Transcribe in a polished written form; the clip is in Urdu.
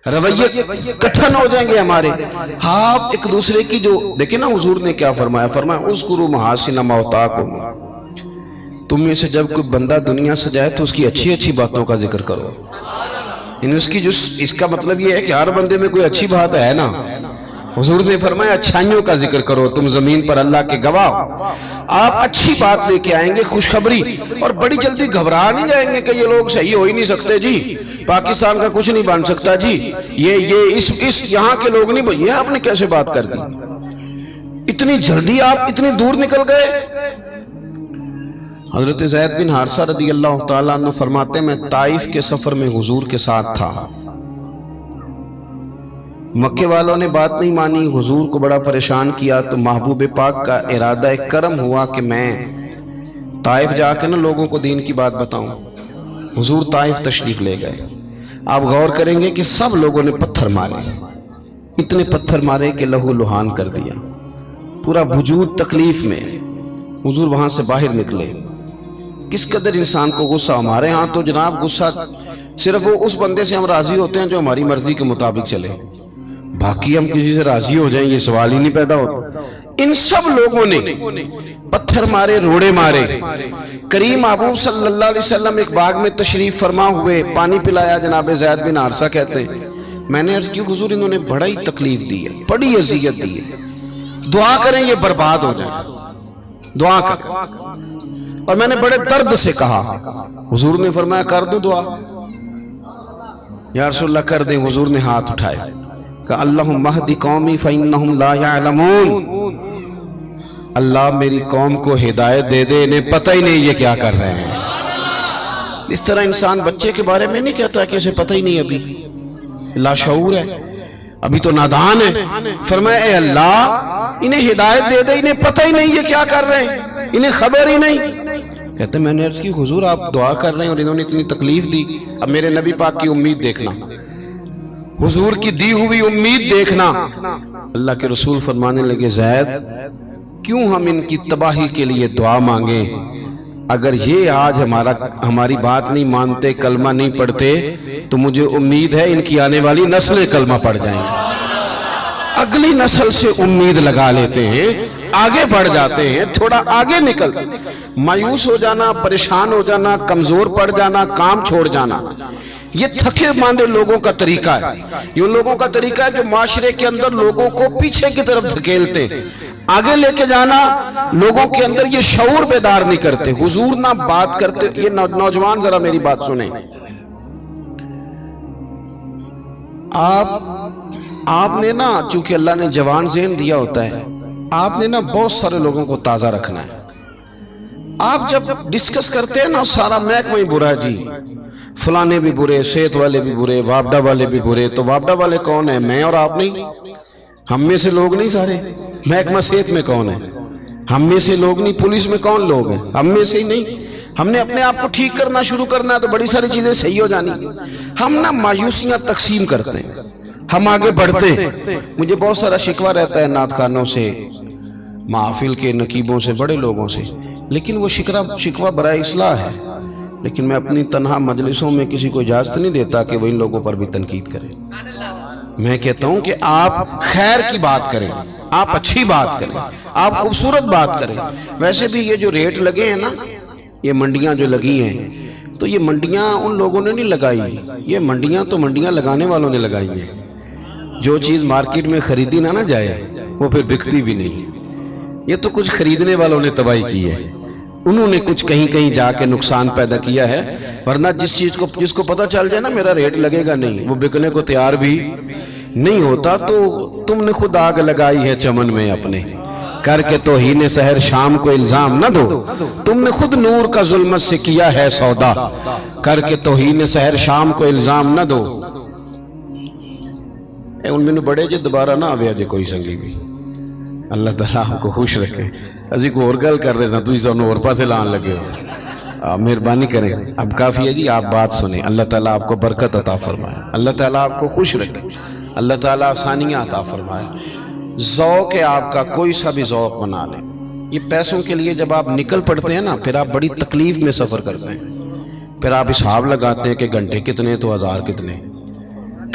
رویے کٹھن ہو جائیں گے ہمارے. آپ ایک دوسرے کی جو دیکھیں نا حضور نے کیا فرمایا, فرمایا اذکروا محاسن موتاکم, تم میں سے جب کوئی بندہ دنیا سے جائے تو اس کی اچھی اچھی باتوں کا ذکر کرو. یعنی اس کی جو اس کا مطلب یہ ہے کہ ہر بندے میں کوئی اچھی بات ہے نا. حضور نے فرمایا اچھائیوں کا ذکر کرو, تم زمین پر اللہ کے گواہ ہو. آپ اچھی بات لے کے آئیں گے, خوشخبری, اور بڑی جلدی گھبرا نہیں جائیں گے کہ یہ لوگ صحیح ہو ہی نہیں سکتے جی, پاکستان کا کچھ نہیں بن سکتا جی, یہ اس یہاں کے لوگ نہیں, یہ آپ نے کیسے بات کر دی, اتنی جلدی آپ اتنی دور نکل گئے. حضرت زید بن حارثہ رضی اللہ تعالیٰ عنہ فرماتے ہیں میں طائف کے سفر میں حضور کے ساتھ تھا. مکے والوں نے بات نہیں مانی, حضور کو بڑا پریشان کیا, تو محبوب پاک کا ارادہ کرم ہوا کہ میں طائف جا کے نا لوگوں کو دین کی بات بتاؤں. حضور طائف تشریف لے گئے. آپ غور کریں گے کہ سب لوگوں نے پتھر مارے, اتنے پتھر مارے کہ لہو لہان کر دیا, پورا وجود تکلیف میں. حضور وہاں سے باہر نکلے. کس قدر انسان کو غصہ, ہمارے ہاں تو جناب غصہ صرف وہ اس بندے سے ہم راضی ہوتے ہیں جو ہماری مرضی کے مطابق چلے, باقی ہم کسی سے راضی ہو جائیں یہ سوال ہی نہیں پیدا ہوتا. ان سب لوگوں نے پتھر مارے, روڑے مارے. کریم محبوب صلی اللہ علیہ وسلم ایک باغ میں تشریف فرما ہوئے, پانی پلایا. جناب زید بن حارثہ کہتے ہیں میں نے عرض کی حضور انہوں نے بڑا ہی تکلیف دی ہے, بڑی اذیت دی ہے, دعا کریں یہ برباد ہو جائیں, دعا کریں. اور میں نے بڑے درد سے کہا. حضور نے فرمایا کر دوں دعا, یا رسول اللہ کر دیں. حضور نے ہاتھ اٹھائے کہ اللہم اہد قومی فإنہم لا یعلمون, اللہ میری قوم کو ہدایت دے دے, انہیں پتہ ہی نہیں یہ کیا کر رہے ہیں. اس طرح انسان بچے کے بارے میں نہیں کہتا کہ اسے پتہ ہی نہیں, ابھی لاشعور ہے, ابھی تو نادان ہے. فرمایا اے اللہ انہیں ہدایت دے دے, انہیں پتہ ہی نہیں یہ کیا کر رہے ہیں, انہیں خبر ہی نہیں. کہتے میں نے عرض کی حضور آپ دعا کر رہے ہیں اور انہوں نے اتنی تکلیف دی, اب میرے نبی پاک کی امید دیکھنا, حضور کی دی ہوئی امید دیکھنا. اللہ کے رسول فرمانے لگے زید کیوں ہم ان کی تباہی کے لیے دعا مانگیں, اگر یہ آج ہماری بات نہیں مانتے, کلمہ نہیں پڑھتے, تو مجھے امید ہے ان کی آنے والی نسلیں کلمہ پڑھ جائیں گی. اگلی نسل سے امید لگا لیتے ہیں, آگے بڑھ جاتے ہیں, تھوڑا آگے نکل. مایوس ہو جانا, پریشان ہو جانا, کمزور پڑ جانا, کام چھوڑ جانا, یہ تھکے ماندے لوگوں کا طریقہ ہے. یہ ان لوگوں کا طریقہ ہے جو معاشرے کے اندر لوگوں کو پیچھے کی طرف دھکیلتے, آگے لے کے جانا لوگوں کے اندر یہ شعور بیدار نہیں کرتے. حضور نہ بات کرتے. یہ نوجوان ذرا میری بات سنیں, آپ نے نا چونکہ اللہ نے جوان ذہن دیا ہوتا ہے, آپ نے نا بہت سارے لوگوں کو تازہ رکھنا ہے. آپ جب ڈسکس کرتے ہیں نا سارا محکمہ ہی برا ہے جی, فلانے بھی برے, صحت والے بھی برے, وابڈا والے بھی برے. تو وابڈا والے کون ہیں, میں اور آپ نہیں, ہم میں سے لوگ نہیں سارے. محکمہ صحت میں کون ہے, ہم میں سے لوگ نہیں. پولیس میں کون لوگ ہیں, ہم میں سے ہی نہیں. ہم نے اپنے آپ کو ٹھیک کرنا شروع کرنا ہے تو بڑی ساری چیزیں صحیح ہو جانی. ہم نا مایوسیاں تقسیم کرتے ہیں, ہم آگے بڑھتے ہیں. مجھے بہت سارا شکوہ رہتا ہے نعت خوانوں سے, محافل کے نقیبوں سے, بڑے لوگوں سے, لیکن وہ شکوہ برائے اصلاح ہے. لیکن میں اپنی تنہا مجلسوں میں کسی کو اجازت نہیں دیتا کہ وہ ان لوگوں پر بھی تنقید کرے. میں کہتا ہوں کہ آپ خیر کی بات کریں, آپ اچھی بات کریں, آپ خوبصورت بات کریں. ویسے بھی یہ جو ریٹ لگے ہیں نا, یہ منڈیاں جو لگی ہیں, تو یہ منڈیاں ان لوگوں نے نہیں لگائی, یہ منڈیاں تو منڈیاں لگانے والوں نے لگائی ہیں. جو چیز مارکیٹ میں خریدی نہ جائے وہ پھر بکتی بھی نہیں. یہ تو کچھ خریدنے والوں نے تباہی کی ہے, انہوں نے کچھ کہیں جا کے نقصان پیدا کیا ہے. ورنہ جس کو پتہ چل جائے نا میرا ریٹ لگے گا نہیں, وہ بکنے کو تیار بھی نہیں ہوتا. تو تم نے خود آگ لگائی ہے چمن میں اپنے, کر کے توہین سحر شام کو الزام نہ دو. تم نے خود نور کا ظلمت سے کیا ہے سودا, کر کے توہین سحر شام کو الزام نہ دو. ان میں بڑے جی دوبارہ نہ آوے جے کوئی سنگی بھی. اللہ تعالیٰ آپ کو خوش رکھے. ازی کو اور گل کر رہے ہیں, تجھے سانوں اور پاسے لان لگے ہو. مہربانی کریں, اب کافی ہے جی, آپ بات سنیں. اللہ تعالیٰ آپ کو برکت عطا فرمائے, اللہ تعالیٰ آپ کو خوش رکھے, اللہ تعالیٰ آسانیاں عطا فرمائے. ذوق ہے آپ کا, کوئی سا بھی ذوق بنا لیں. یہ پیسوں کے لیے جب آپ نکل پڑتے ہیں نا, پھر آپ بڑی تکلیف میں سفر کرتے ہیں. پھر آپ حساب لگاتے ہیں کہ گھنٹے کتنے تو ہزار کتنے.